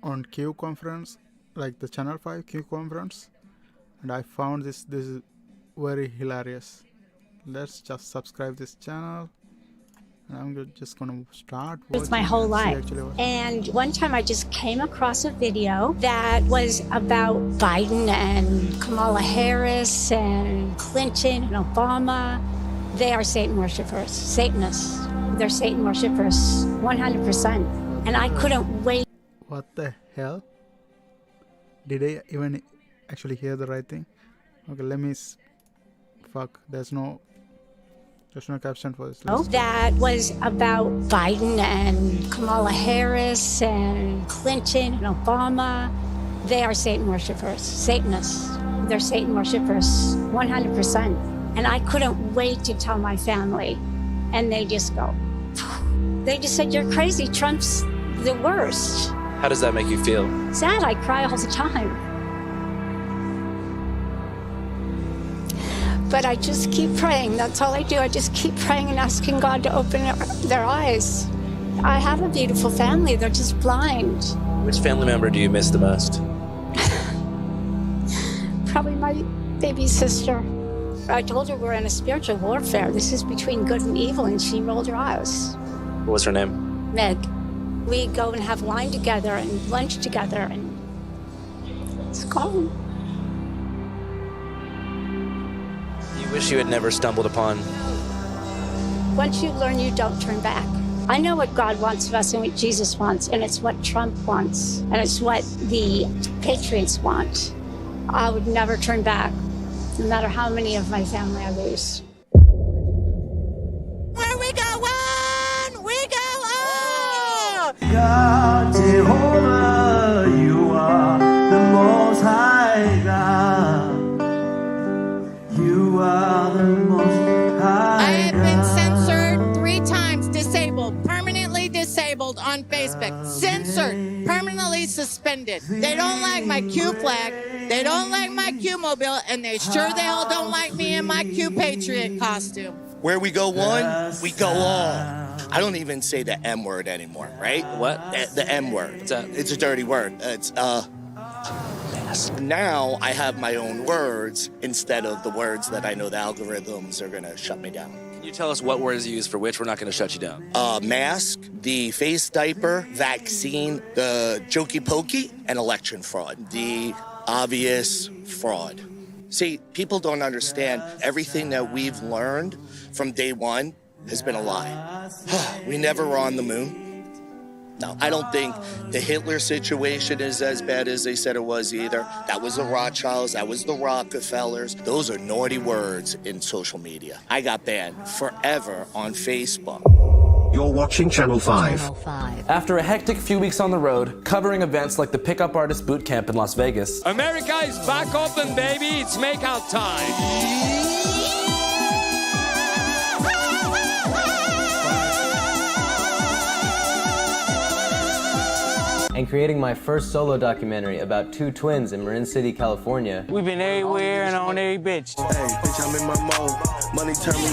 on Q conference, like the Channel 5 Q conference, and I found this is very hilarious. Let's just subscribe this channel, and I'm just gonna start watching. It's my whole life. And one time I just came across a video that was about Biden and Kamala Harris and Clinton and Obama. They are Satan worshipers, Satanists. They're Satan worshipers, 100%. And I couldn't wait. What the hell? Did I even actually hear the right thing? Okay, let me. Fuck, there's no caption for this. That was about Biden and Kamala Harris and Clinton and Obama. They are Satan worshipers, Satanists. They're Satan worshipers, 100%. And I couldn't wait to tell my family. And they just go, they just said, you're crazy. Trump's the worst. How does that make you feel? Sad. I cry all the time. But I just keep praying. That's all I do. I just keep praying and asking God to open their eyes. I have a beautiful family. They're just blind. Which family member do you miss the most? Probably my baby sister. I told her we're in a spiritual warfare. This is between good and evil, and she rolled her eyes. What was her name? Meg. We go and have wine together and lunch together, and it's gone. You wish you had never stumbled upon. Once you learn, you don't turn back. I know what God wants of us and what Jesus wants, and it's what Trump wants, and it's what the Patriots want. I would never turn back, no matter how many of my family I lose. Where we going? We go on! God, Jehovah, you are the Most High God. You are the Most High God. I have been censored 3 times, disabled, permanently disabled on Facebook. Censored, permanently suspended. They don't like my Q flag. They don't like my Q mobile, and they sure the hell don't like me in my Q Patriot costume. Where we go one, we go all. I don't even say the M word anymore, right? What? The M word. What's that? It's a dirty word. It's Now I have my own words instead of the words that I know the algorithms are gonna shut me down. Can you tell us what words you use for which? We're not going to shut you down. Mask, the face diaper, vaccine, the jokey pokey, and election fraud. The obvious fraud. See, people don't understand everything that we've learned from day one has been a lie. We never were on the moon. No, I don't think the Hitler situation is as bad as they said it was either. That was the Rothschilds, that was the Rockefellers. Those are naughty words in social media. I got banned forever on Facebook. You're watching Channel 5. After a hectic few weeks on the road, covering events like the Pickup Artist Boot Camp in Las Vegas, America is back open, baby. It's makeout time. and creating my first solo documentary about 2 twins in Marin City, California. We've been everywhere and on every bitch. Hey, bitch, I'm in my mode. Money turn me on.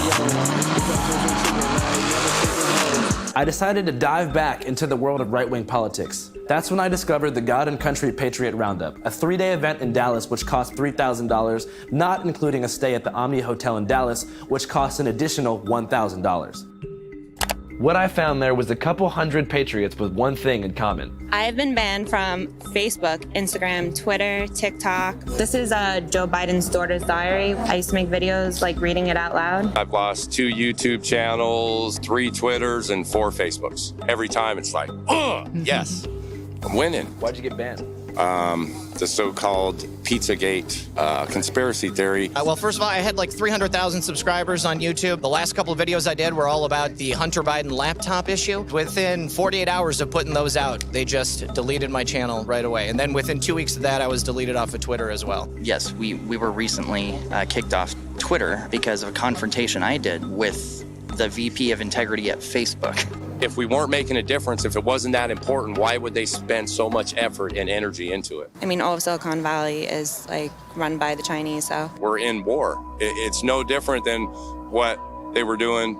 I decided to dive back into the world of right-wing politics. That's when I discovered the God and Country Patriot Roundup, a 3-day event in Dallas which cost $3,000, not including a stay at the Omni Hotel in Dallas, which cost an additional $1,000. What I found there was a couple hundred patriots with one thing in common. I have been banned from Facebook, Instagram, Twitter, TikTok. This is Joe Biden's daughter's diary. I used to make videos like reading it out loud. I've lost 2 YouTube channels, 3 Twitters, and 4 Facebooks. Every time it's like, yes, I'm winning. Why'd you get banned? The so-called Pizzagate conspiracy theory. Well, first of all, I had like 300,000 subscribers on YouTube. The last couple of videos I did were all about the Hunter Biden laptop issue. Within 48 hours of putting those out, they just deleted my channel right away. And then within 2 weeks of that, I was deleted off of Twitter as well. Yes, we were recently kicked off Twitter because of a confrontation I did with the VP of Integrity at Facebook. If we weren't making a difference, if it wasn't that important, why would they spend so much effort and energy into it? I mean, all of Silicon Valley is like run by the Chinese, so. We're in war. It's no different than what they were doing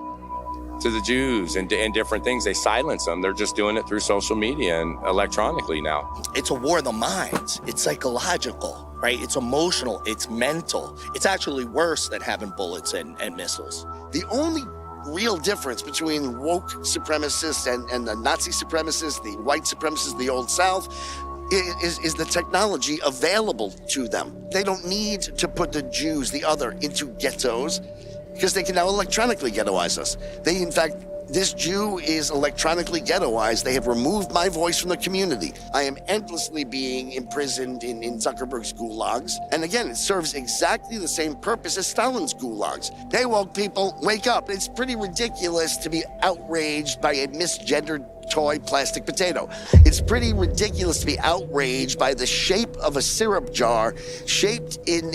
to the Jews and different things. They silence them. They're just doing it through social media and electronically now. It's a war of the minds. It's psychological, right? It's emotional. It's mental. It's actually worse than having bullets and missiles. The only real difference between woke supremacists and the Nazi supremacists, the white supremacists, the Old South, is the technology available to them. They don't need to put the Jews, the other, into ghettos because they can now electronically ghettoize us. In fact, this Jew is electronically ghettoized. They have removed my voice from the community. I am endlessly being imprisoned in Zuckerberg's gulags. And again, it serves exactly the same purpose as Stalin's gulags. Hey, woke people, wake up. It's pretty ridiculous to be outraged by a misgendered toy plastic potato. It's pretty ridiculous to be outraged by the shape of a syrup jar shaped in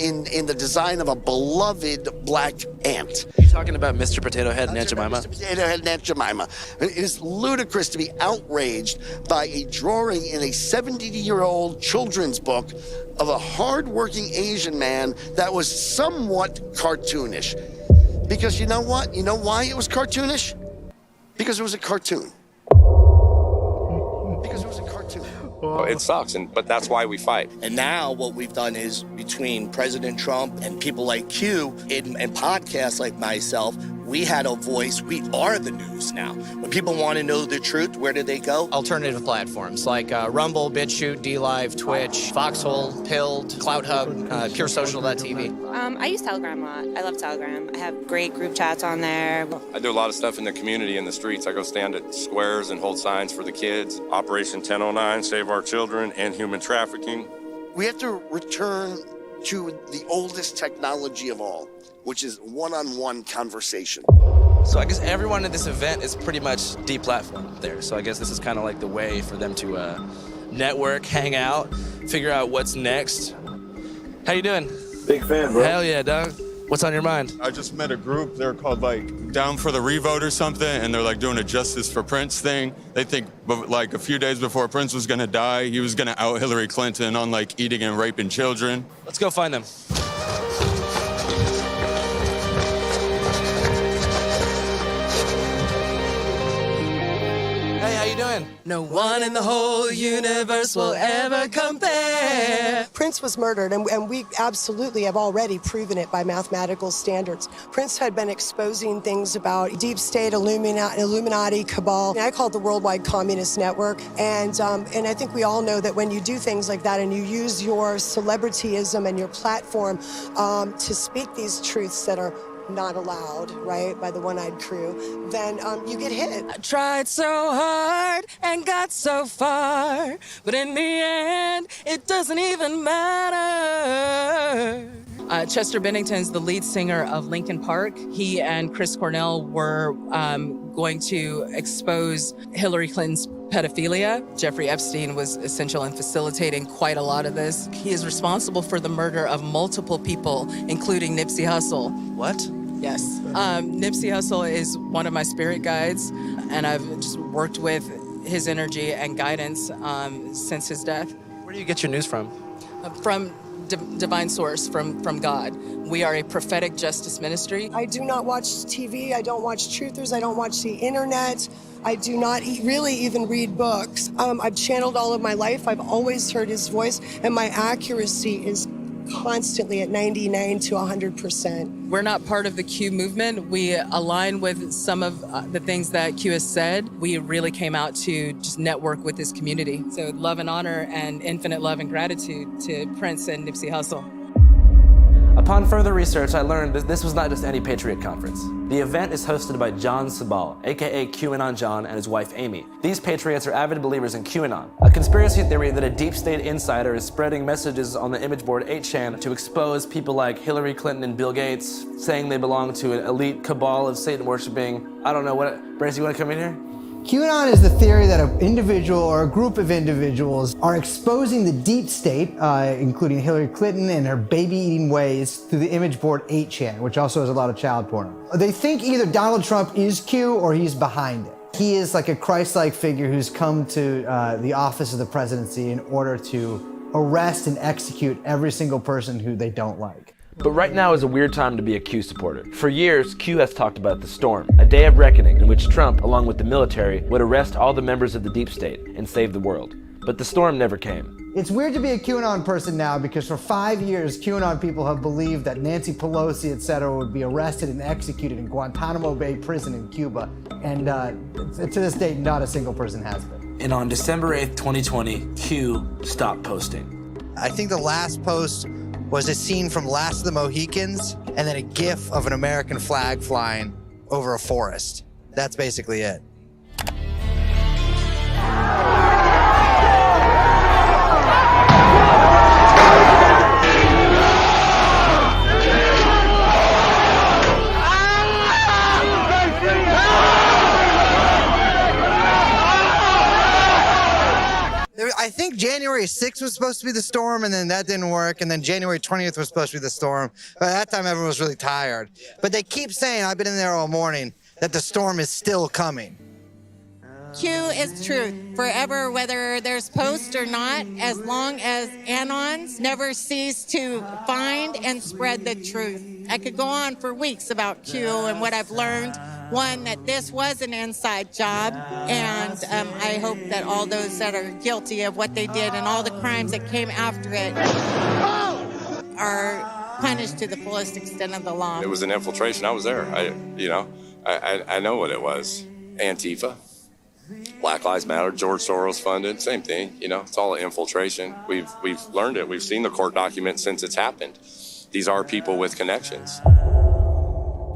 the design of a beloved black ant. Are you talking about Mr. Potato Head and Aunt Jemima? Mr. Potato Head and Aunt Jemima. It is ludicrous to be outraged by a drawing in a 70-year-old children's book of a hard-working Asian man that was somewhat cartoonish. Because you know what? You know why it was cartoonish? Because it was a cartoon. Because it was a cartoon. Well, it sucks, but that's why we fight. And now what we've done is between President Trump and people like Q and podcasts like myself, we had a voice. We are the news now. When people want to know the truth, where do they go? Alternative platforms like Rumble, BitChute, DLive, Twitch, Foxhole, Pilled, CloutHub, PureSocial.tv. I use Telegram a lot. I love Telegram. I have great group chats on there. I do a lot of stuff in the community, in the streets. I go stand at squares and hold signs for the kids. Operation 1009, Save Our Children, and human trafficking. We have to return to the oldest technology of all, which is one-on-one conversation. So I guess everyone at this event is pretty much deplatformed there. So I guess this is kind of like the way for them to network, hang out, figure out what's next. How you doing? Big fan, bro. Hell yeah, dog. What's on your mind? I just met a group. They're called like Down for the Revote or something, and they're like doing a Justice for Prince thing. They think like a few days before Prince was gonna die, he was gonna out Hillary Clinton on like eating and raping children. Let's go find them. Hey, how you doing? No one in the whole universe will ever compare. Prince was murdered, and we absolutely have already proven it by mathematical standards. Prince had been exposing things about deep state, Illuminati, cabal. I call it the Worldwide Communist Network. And I think we all know that when you do things like that and you use your celebrityism and your platform to speak these truths that are not allowed, right, by the one-eyed crew, then you get hit. I tried so hard and got so far, but in the end, it doesn't even matter. Chester Bennington's the lead singer of Linkin Park. He and Chris Cornell were going to expose Hillary Clinton's pedophilia. Jeffrey Epstein was essential in facilitating quite a lot of this. He is responsible for the murder of multiple people, including Nipsey Hussle. What? Yes. Nipsey Hussle is one of my spirit guides, and I've just worked with his energy and guidance since his death. Where do you get your news from? From divine source, from God. We are a prophetic justice ministry. I do not watch TV. I don't watch truthers. I don't watch the internet. I do not really even read books. I've channeled all of my life. I've always heard his voice, and my accuracy is constantly at 99 to 100%. We're not part of the Q movement. We align with some of the things that Q has said. We really came out to just network with this community. So love and honor and infinite love and gratitude to Prince and Nipsey Hussle. Upon further research, I learned that this was not just any Patriot conference. The event is hosted by John Sabal, aka QAnon John, and his wife Amy. These Patriots are avid believers in QAnon, a conspiracy theory that a deep state insider is spreading messages on the image board 8chan to expose people like Hillary Clinton and Bill Gates, saying they belong to an elite cabal of Satan worshiping. I don't know what. Brancy, you want to come in here? QAnon is the theory that an individual or a group of individuals are exposing the deep state, including Hillary Clinton and her baby-eating ways, through the image board 8chan, which also has a lot of child porn. They think either Donald Trump is Q or he's behind it. He is like a Christ-like figure who's come to the office of the presidency in order to arrest and execute every single person who they don't like. But right now is a weird time to be a Q supporter. For years, Q has talked about the storm, a day of reckoning in which Trump, along with the military, would arrest all the members of the deep state and save the world. But the storm never came. It's weird to be a QAnon person now because for 5 years, QAnon people have believed that Nancy Pelosi, etc., would be arrested and executed in Guantanamo Bay prison in Cuba. And to this date, not a single person has been. And on December 8th, 2020, Q stopped posting. I think the last post was a scene from Last of the Mohicans and then a gif of an American flag flying over a forest. That's basically it. I think January 6th was supposed to be the storm, and then that didn't work, and then January 20th was supposed to be the storm. By that time, everyone was really tired. But they keep saying, I've been in there all morning, that the storm is still coming. Q is truth forever, whether there's posts or not, as long as Anons never cease to find and spread the truth. I could go on for weeks about Q and what I've learned. One, that this was an inside job, and I hope that all those that are guilty of what they did and all the crimes that came after it are punished to the fullest extent of the law. It was an infiltration. I was there. I know what it was. Antifa, Black Lives Matter, George Soros funded, same thing. It's all an infiltration. We've learned it. We've seen the court documents since it's happened. These are people with connections.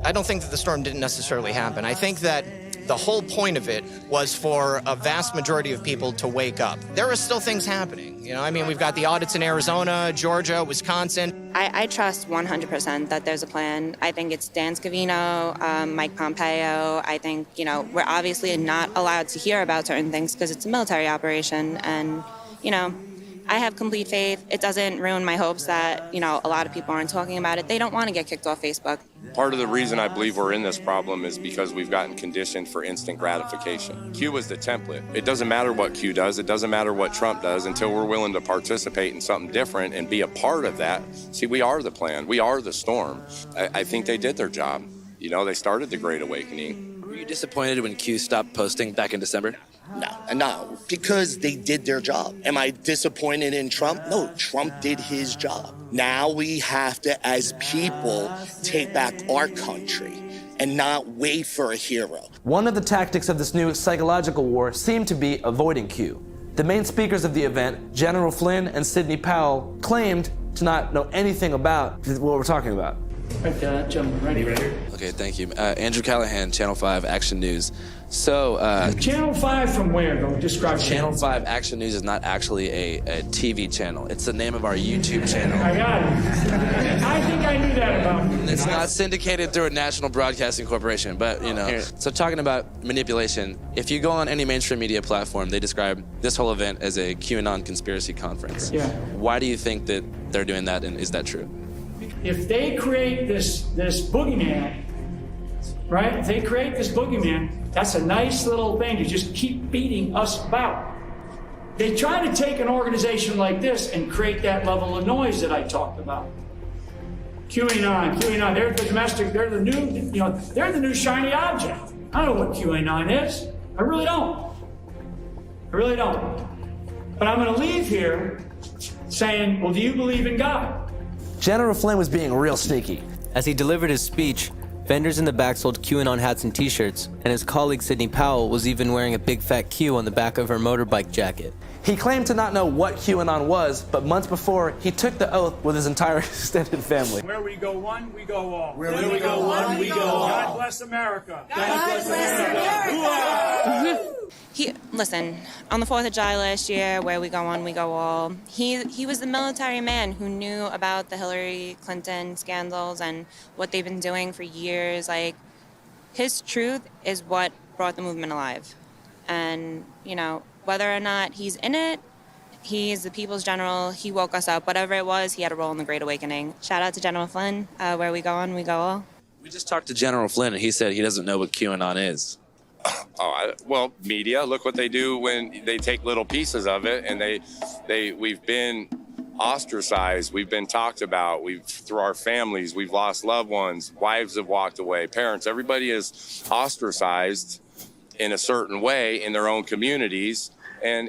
I don't think that the storm didn't necessarily happen. I think that the whole point of it was for a vast majority of people to wake up. There are still things happening. We've got the audits in Arizona, Georgia, Wisconsin. I trust 100% that there's a plan. I think it's Dan Scavino, Mike Pompeo. I think, we're obviously not allowed to hear about certain things because it's a military operation. And, I have complete faith. It doesn't ruin my hopes that, a lot of people aren't talking about it. They don't want to get kicked off Facebook. Part of the reason I believe we're in this problem is because we've gotten conditioned for instant gratification. Q is the template. It doesn't matter what Q does. It doesn't matter what Trump does until we're willing to participate in something different and be a part of that. See, we are the plan. We are the storm. I think they did their job. They started the Great Awakening. Were you disappointed when Q stopped posting back in December? No, because they did their job. Am I disappointed in Trump? No, Trump did his job. Now we have to, as people, take back our country and not wait for a hero. One of the tactics of this new psychological war seemed to be avoiding Q. The main speakers of the event, General Flynn and Sidney Powell, claimed to not know anything about what we're talking about. Right there, gentleman, right here. Okay, thank you. Andrew Callaghan, Channel 5 Action News. So, Channel 5 from where, though? Describe Channel 5 Action News is not actually a TV channel. It's the name of our YouTube channel. I got it. I think I knew that about you. It's not syndicated through a national broadcasting corporation, but, So talking about manipulation, if you go on any mainstream media platform, they describe this whole event as a QAnon conspiracy conference. Yeah. Why do you think that they're doing that, and is that true? If they create this boogeyman, right? If they create this boogeyman, that's a nice little thing to just keep beating us about. They try to take an organization like this and create that level of noise that I talked about. QAnon, they're the domestic, they're the new shiny object. I don't know what QAnon is. I really don't. But I'm going to leave here saying, well, do you believe in God? General Flynn was being real sneaky. As he delivered his speech, vendors in the back sold QAnon hats and t-shirts, and his colleague Sidney Powell was even wearing a big fat Q on the back of her motorbike jacket. He claimed to not know what QAnon was, but months before, he took the oath with his entire extended family. Where we go one, we go all. Where we go one, we go all. God bless America. God bless America. Listen, on the 4th of July last year, where we go one, we go all, he was the military man who knew about the Hillary Clinton scandals and what they've been doing for years. Like, his truth is what brought the movement alive. And, whether or not he's in it, he's the people's general, he woke us up. Whatever it was, he had a role in the Great Awakening. Shout out to General Flynn. Where we go on, we go all. We just talked to General Flynn, and he said he doesn't know what QAnon is. Well, media, look what they do when they take little pieces of it, and we've been ostracized. We've been talked about. Through our families, we've lost loved ones. Wives have walked away. Parents, everybody is ostracized in a certain way in their own communities. And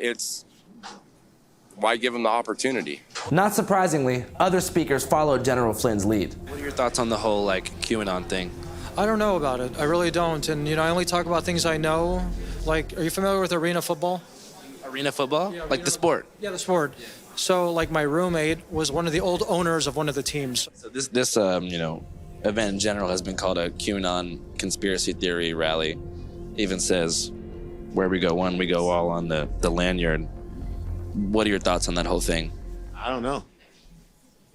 why give them the opportunity? Not surprisingly, other speakers followed General Flynn's lead. What are your thoughts on the whole QAnon thing? I don't know about it. I really don't. And, I only talk about things I know. Like, are you familiar with arena football? Arena football? Yeah, the sport? Yeah, the sport. So, my roommate was one of the old owners of one of the teams. So this event in general has been called a QAnon conspiracy theory rally. Even says, where we go one, we go all on the lanyard. What are your thoughts on that whole thing? I don't know.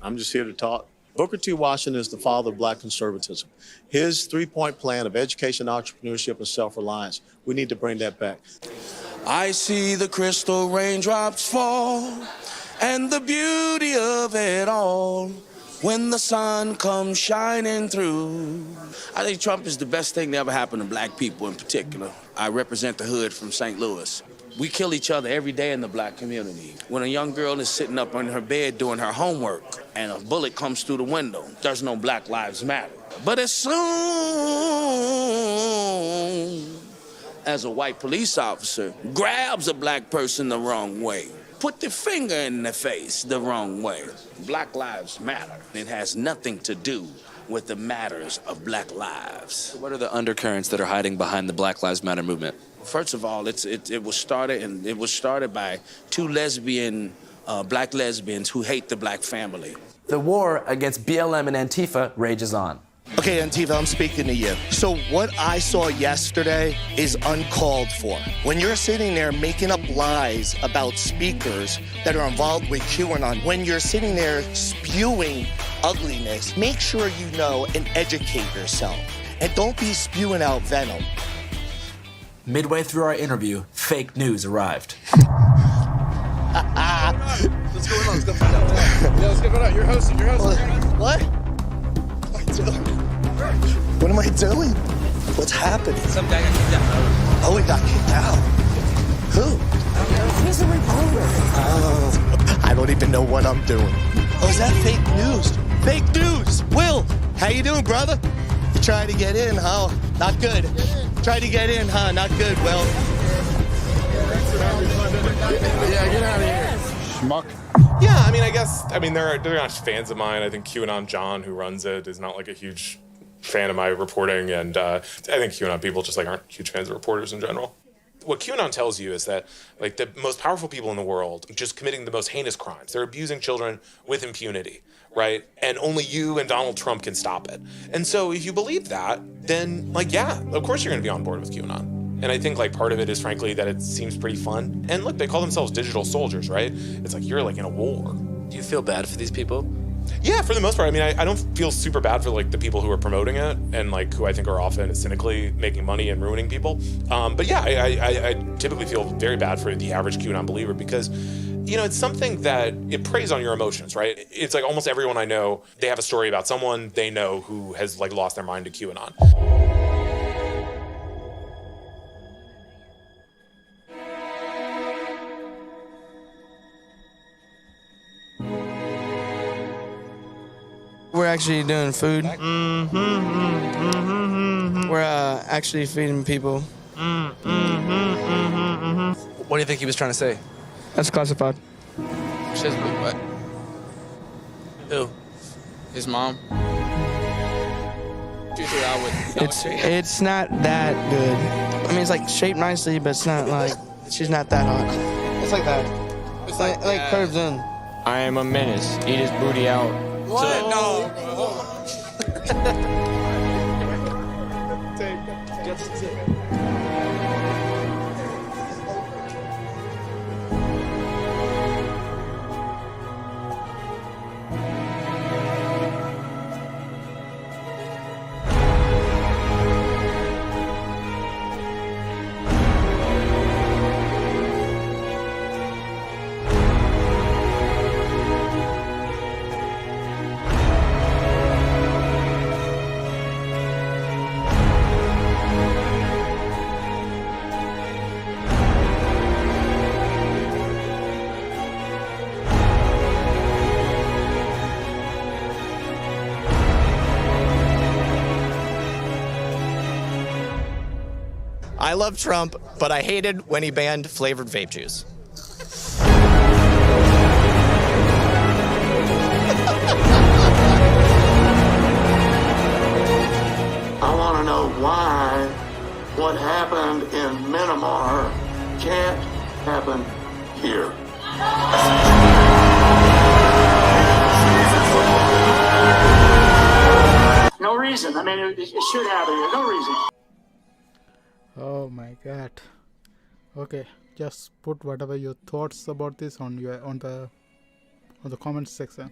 I'm just here to talk. Booker T. Washington is the father of black conservatism. His three-point plan of education, entrepreneurship, and self-reliance, we need to bring that back. I see the crystal raindrops fall and the beauty of it all when the sun comes shining through. I think Trump is the best thing that ever happened to black people in particular. I represent the hood from St. Louis. We kill each other every day in the black community. When a young girl is sitting up in her bed doing her homework and a bullet comes through the window, there's no Black Lives Matter. But as soon as a white police officer grabs a black person the wrong way, put their finger in their face the wrong way, Black Lives Matter. It has nothing to do with the matters of black lives. So what are the undercurrents that are hiding behind the Black Lives Matter movement? First of all, it was started by two black lesbians who hate the black family. The war against BLM and Antifa rages on. Okay, Antifa, I'm speaking to you. So what I saw yesterday is uncalled for. When you're sitting there making up lies about speakers that are involved with QAnon, when you're sitting there spewing ugliness, make sure you know and educate yourself. And don't be spewing out venom. Midway through our interview, fake news arrived. Let's go on. Let's go find out. Yeah, let's go find out. You're hosting. What? What am I doing? What's happening? Some guy got kicked out. Oh, he got kicked out. Who? I don't know. He's a reporter. Oh, I don't even know what I'm doing. Oh, is that fake news? Fake news. Will, how you doing, brother? You trying to get in, huh? Not good. Try to get in, huh? Not good, Will. Yeah, get out of here. Schmuck. Yeah, they're not fans of mine. I think QAnon John, who runs it, is not a huge fan of my reporting, and I think QAnon people just aren't huge fans of reporters in general. What QAnon tells you is that the most powerful people in the world just committing the most heinous crimes. They're abusing children with impunity, right? And only you and Donald Trump can stop it. And so if you believe that, then yeah, of course you're going to be on board with QAnon. And I think part of it is frankly that it seems pretty fun. And look, they call themselves digital soldiers, right? It's you're in a war. Do you feel bad for these people? Yeah, for the most part. I don't feel super bad for the people who are promoting it and who I think are often cynically making money and ruining people. But yeah, I typically feel very bad for the average QAnon believer because it's something that it preys on your emotions, right? It's almost everyone I know, they have a story about someone they know who has lost their mind to QAnon. We're actually doing food. We're actually feeding people. What do you think he was trying to say? That's classified. Says what? Who? His mom? It's not that good. It's shaped nicely, but it's not she's not that hot. It's like that. It's like curves in. I am a menace. Eat his booty out. What? No. I love Trump, but I hated when he banned flavored vape juice. I want to know why what happened in Myanmar can't happen here. No reason. I mean, it should happen here. No reason. Oh my God. Okay, just put whatever your thoughts about this on the comment section.